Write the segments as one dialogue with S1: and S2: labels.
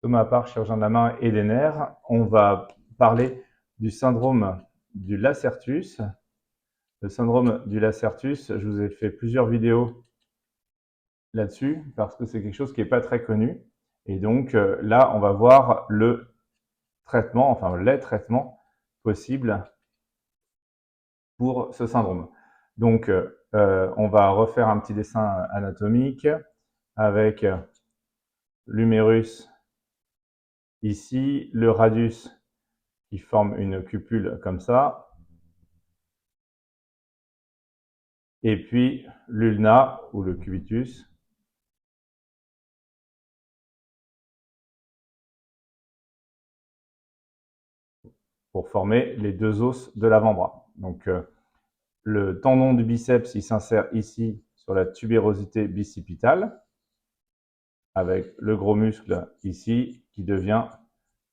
S1: Thomas Appart, chirurgien de la main et des nerfs. On va parler du syndrome du Lacertus. Le syndrome du Lacertus, je vous ai fait plusieurs vidéos là-dessus parce que c'est quelque chose qui n'est pas très connu. Et donc là, on va voir le traitement, enfin les traitements possibles pour ce syndrome. Donc, on va refaire un petit dessin anatomique avec l'humérus ici, le radius qui forme une cupule comme ça, et puis l'ulna ou le cubitus pour former les deux os de l'avant-bras. Donc le tendon du biceps, il s'insère ici sur la tubérosité bicipitale avec le gros muscle ici qui devient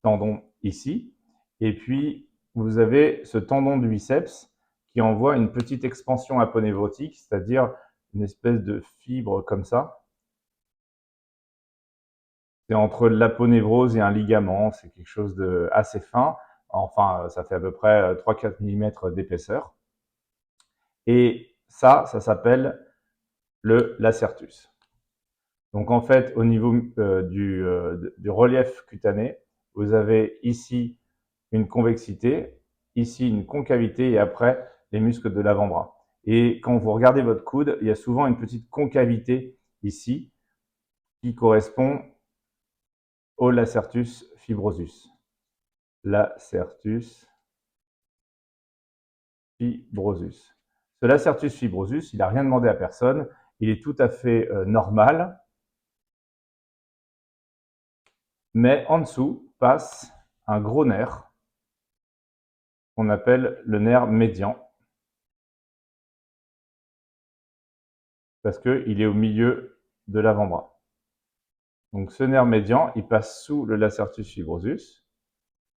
S1: tendon ici. Et puis vous avez ce tendon du biceps qui envoie une petite expansion aponévrotique, c'est-à-dire une espèce de fibre comme ça. C'est entre l'aponévrose et un ligament, c'est quelque chose de assez fin. Enfin, ça fait à peu près 3-4 mm d'épaisseur. Et ça s'appelle le lacertus. Donc en fait, au niveau du relief cutané, vous avez ici une convexité, ici une concavité et après les muscles de l'avant-bras. Et quand vous regardez votre coude, il y a souvent une petite concavité ici qui correspond au lacertus fibrosus. Lacertus fibrosus. Ce lacertus fibrosus, il n'a rien demandé à personne, il est tout à fait normal, mais en dessous passe un gros nerf qu'on appelle le nerf médian, parce qu'il est au milieu de l'avant-bras. Donc ce nerf médian, il passe sous le lacertus fibrosus.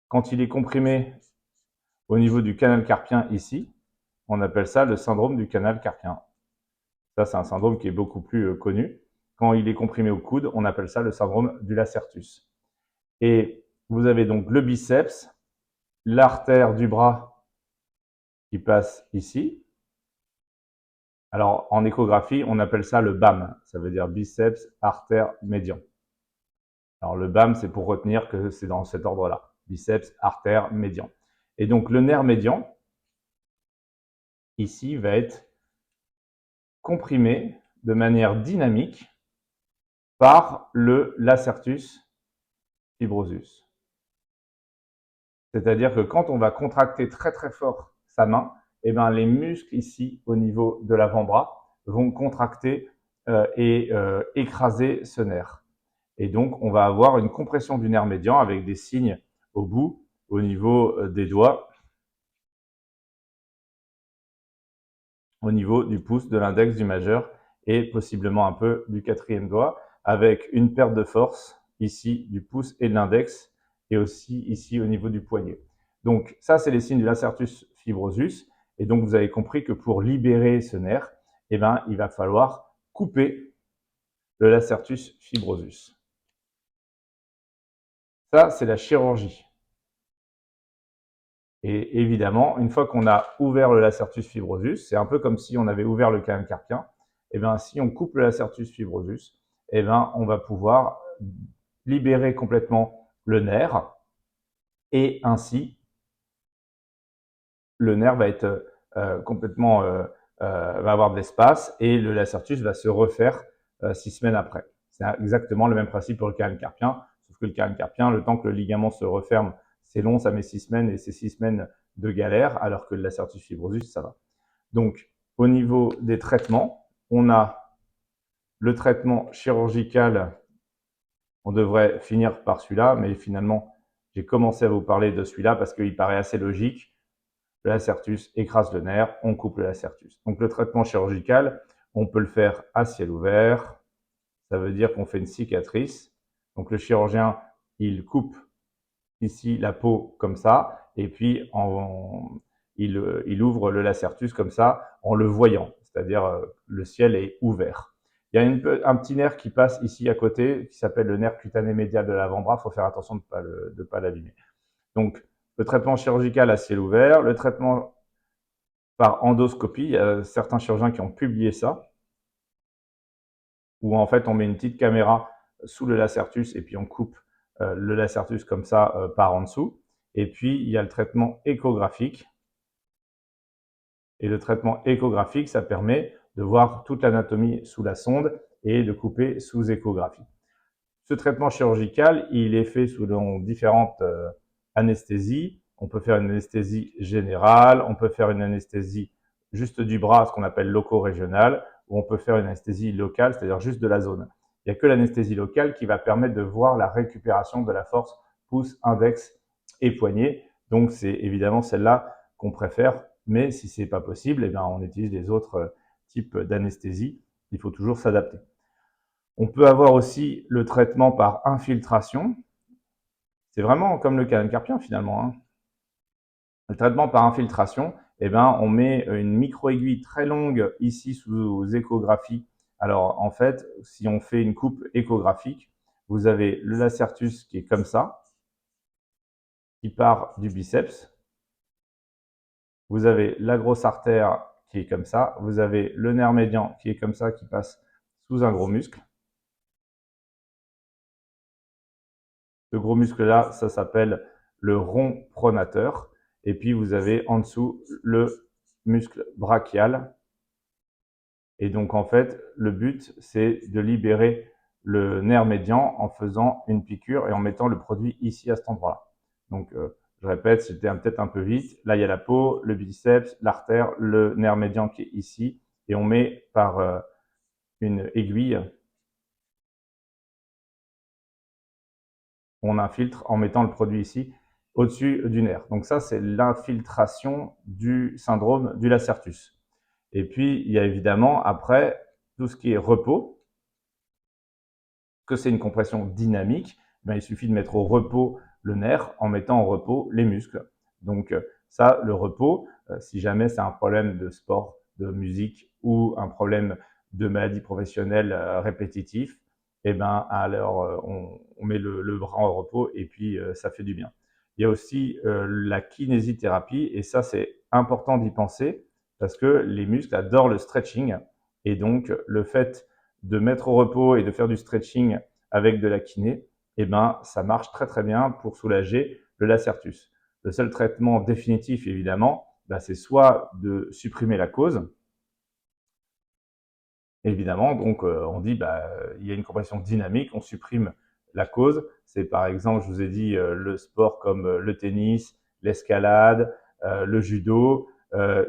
S1: Quand il est comprimé au niveau du canal carpien ici, on appelle ça le syndrome du canal carpien. Ça, c'est un syndrome qui est beaucoup plus connu. Quand il est comprimé au coude, on appelle ça le syndrome du lacertus. Et vous avez donc le biceps, l'artère du bras qui passe ici. Alors, en échographie, on appelle ça le BAM. Ça veut dire biceps, artère, médian. Alors, le BAM, c'est pour retenir que c'est dans cet ordre-là. Biceps, artère, médian. Et donc, le nerf médian, ici, va être comprimé de manière dynamique par le lacertus fibrosus. C'est-à-dire que quand on va contracter très très fort sa main, eh ben, les muscles ici au niveau de l'avant-bras vont contracter et écraser ce nerf. Et donc on va avoir une compression du nerf médian avec des signes au bout, au niveau des doigts, au niveau du pouce, de l'index, du majeur et possiblement un peu du quatrième doigt, avec une perte de force ici du pouce et de l'index et aussi ici au niveau du poignet. Donc ça, c'est les signes du lacertus fibrosus. Et donc vous avez compris que pour libérer ce nerf, eh ben, il va falloir couper le lacertus fibrosus. Ça, c'est la chirurgie. Et évidemment, une fois qu'on a ouvert le lacertus fibrosus, c'est un peu comme si on avait ouvert le canal carpien. Et bien, si on coupe le lacertus fibrosus, et ben, on va pouvoir libérer complètement le nerf et ainsi le nerf va être complètement va avoir de l'espace et le lacertus va se refaire 6 semaines après. C'est exactement le même principe pour le canal carpien, sauf que le canal carpien, le temps que le ligament se referme, c'est long, ça met 6 semaines et c'est 6 semaines de galère, alors que le lacertus fibrosus, ça va. Donc, au niveau des traitements, on a le traitement chirurgical. On devrait finir par celui-là, mais finalement, j'ai commencé à vous parler de celui-là parce qu'il paraît assez logique. Le lacertus écrase le nerf, on coupe le lacertus. Donc le traitement chirurgical, on peut le faire à ciel ouvert. Ça veut dire qu'on fait une cicatrice. Donc le chirurgien, il coupe ici la peau comme ça, et puis il ouvre le lacertus comme ça en le voyant, c'est-à-dire le ciel est ouvert. Il y a un petit nerf qui passe ici à côté, qui s'appelle le nerf cutané médial de l'avant-bras. Il faut faire attention de ne pas l'abîmer. Donc, le traitement chirurgical à ciel ouvert, le traitement par endoscopie, il y a certains chirurgiens qui ont publié ça, où en fait on met une petite caméra sous le lacertus et puis on coupe le lacertus comme ça par en dessous. Et puis il y a le traitement échographique. Et le traitement échographique, ça permet de voir toute l'anatomie sous la sonde et de couper sous échographie. Ce traitement chirurgical, il est fait selon différentes anesthésies. On peut faire une anesthésie générale, on peut faire une anesthésie juste du bras, ce qu'on appelle loco-régionale, ou on peut faire une anesthésie locale, c'est-à-dire juste de la zone. Il n'y a que l'anesthésie locale qui va permettre de voir la récupération de la force pouce, index et poignet. Donc c'est évidemment celle-là qu'on préfère, mais si ce n'est pas possible, eh bien, on utilise les autres types d'anesthésie. Il faut toujours s'adapter. On peut avoir aussi le traitement par infiltration. C'est vraiment comme le canal carpien finalement, hein. Le traitement par infiltration, eh ben, on met une micro-aiguille très longue ici sous échographie. Alors en fait, si on fait une coupe échographique, vous avez le lacertus qui est comme ça, qui part du biceps. Vous avez la grosse artère qui est comme ça. Vous avez le nerf médian qui est comme ça, qui passe sous un gros muscle. Ce gros muscle-là, ça s'appelle le rond pronateur. Et puis, vous avez en dessous le muscle brachial. Et donc, en fait, le but, c'est de libérer le nerf médian en faisant une piqûre et en mettant le produit ici à cet endroit-là. Donc, je répète, c'était peut-être un peu vite. Là, il y a la peau, le biceps, l'artère, le nerf médian qui est ici. Et on met par une aiguille, on infiltre en mettant le produit ici au-dessus du nerf. Donc ça, c'est l'infiltration du syndrome du lacertus. Et puis, il y a évidemment après tout ce qui est repos, que c'est une compression dynamique. Ben, il suffit de mettre au repos le nerf en mettant en repos les muscles. Donc ça, le repos, si jamais c'est un problème de sport, de musique ou un problème de maladie professionnelle répétitif, eh ben, alors on met le bras en repos et puis ça fait du bien. Il y a aussi la kinésithérapie et ça, c'est important d'y penser parce que les muscles adorent le stretching et donc le fait de mettre au repos et de faire du stretching avec de la kiné, eh ben, ça marche très très bien pour soulager le lacertus. Le seul traitement définitif, évidemment, ben, c'est soit de supprimer la cause, évidemment, donc on dit il y a une compression dynamique, on supprime la cause. C'est par exemple, je vous ai dit, le sport comme le tennis, l'escalade, le judo.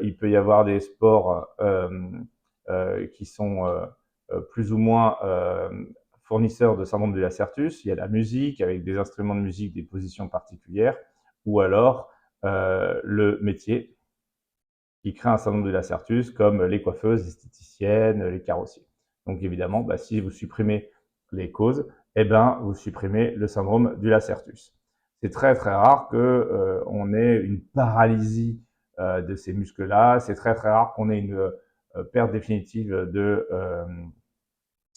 S1: Il peut y avoir des sports qui sont plus ou moins fournisseurs de syndrome de Lacertus. Il y a la musique avec des instruments de musique, des positions particulières, ou alors le métier qui crée un syndrome de Lacertus comme les coiffeuses, les esthéticiennes, les carrossiers. Donc évidemment, si vous supprimez les causes, eh ben, vous supprimez le syndrome du Lacertus. C'est très très rare que on ait une paralysie de ces muscles-là. C'est très très rare qu'on ait une perte définitive de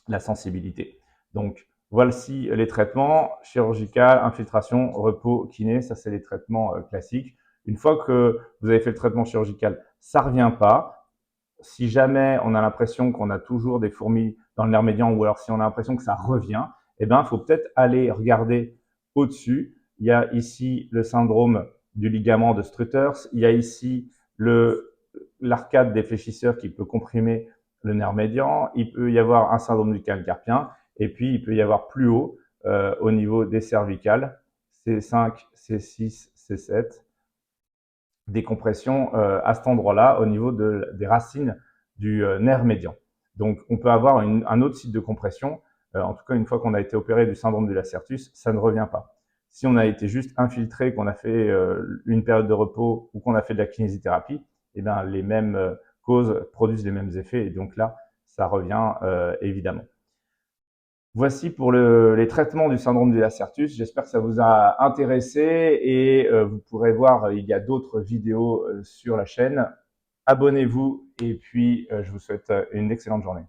S1: la sensibilité. Donc voici les traitements chirurgical, infiltration, repos, kiné. Ça c'est les traitements classiques. Une fois que vous avez fait le traitement chirurgical, ça ne revient pas. Si jamais on a l'impression qu'on a toujours des fourmis dans le nerf médian ou alors si on a l'impression que ça revient, eh ben, il faut peut-être aller regarder au-dessus. Il y a ici le syndrome du ligament de Struthers. Il y a ici l'arcade des fléchisseurs qui peut comprimer le nerf médian. Il peut y avoir un syndrome du canal carpien. Et puis, il peut y avoir plus haut, au niveau des cervicales, C5, C6, C7, des compressions à cet endroit-là au niveau des racines du nerf médian. Donc, on peut avoir un autre site de compression. En tout cas, une fois qu'on a été opéré du syndrome de Lacertus, ça ne revient pas. Si on a été juste infiltré, qu'on a fait une période de repos ou qu'on a fait de la kinésithérapie, eh bien, les mêmes causes produisent les mêmes effets et donc là, ça revient évidemment. Voici pour les traitements du syndrome du Lacertus. J'espère que ça vous a intéressé et vous pourrez voir, il y a d'autres vidéos sur la chaîne. Abonnez-vous et puis je vous souhaite une excellente journée.